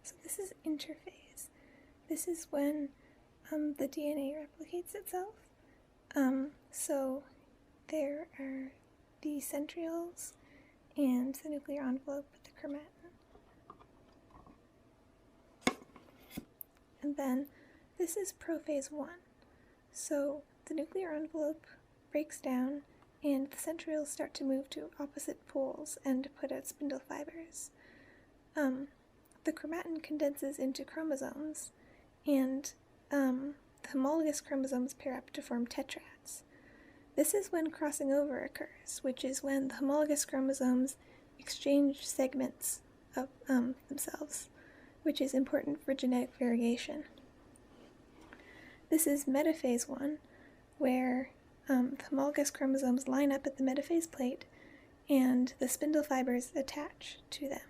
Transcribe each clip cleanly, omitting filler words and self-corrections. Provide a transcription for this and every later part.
So this is interphase. This is when the DNA replicates itself. So there are the centrioles and the nuclear envelope with the chromatin. And then this is prophase 1. So the nuclear envelope breaks down and the centrioles start to move to opposite poles and put out spindle fibers. The chromatin condenses into chromosomes, and the homologous chromosomes pair up to form tetrads. This is when crossing over occurs, which is when the homologous chromosomes exchange segments of themselves, which is important for genetic variation. This is metaphase 1, where the homologous chromosomes line up at the metaphase plate and the spindle fibers attach to them.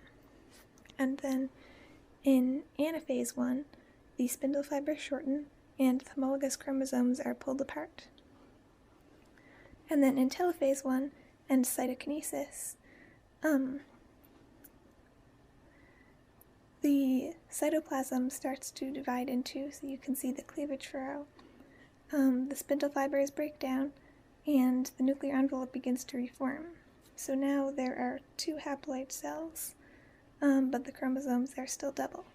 And then in anaphase 1, the spindle fibers shorten and the homologous chromosomes are pulled apart. And then in telophase 1 and cytokinesis, the cytoplasm starts to divide into, so you can see the cleavage furrow. The spindle fibers break down and the nuclear envelope begins to reform. So now there are 2 haploid cells, but the chromosomes are still double.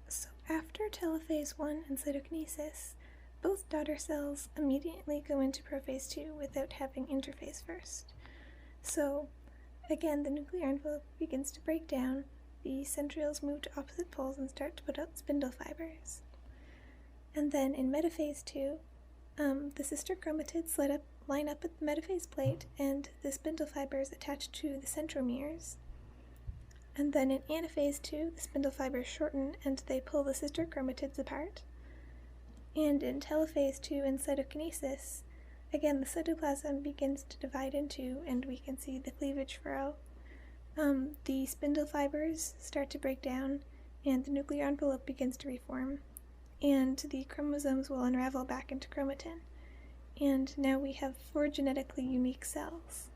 So after telophase 1 and cytokinesis, both daughter cells immediately go into prophase 2 without having interphase first. So again, the nuclear envelope begins to break down, the centrioles move to opposite poles and start to put out spindle fibers. And then in metaphase 2, the sister chromatids line up at the metaphase plate and the spindle fibers attach to the centromeres. And then in anaphase 2, the spindle fibers shorten and they pull the sister chromatids apart. And in telophase 2 and cytokinesis, again the cytoplasm begins to divide in 2 and we can see the cleavage furrow. The spindle fibers start to break down and the nuclear envelope begins to reform, and the chromosomes will unravel back into chromatin. And now we have 4 genetically unique cells.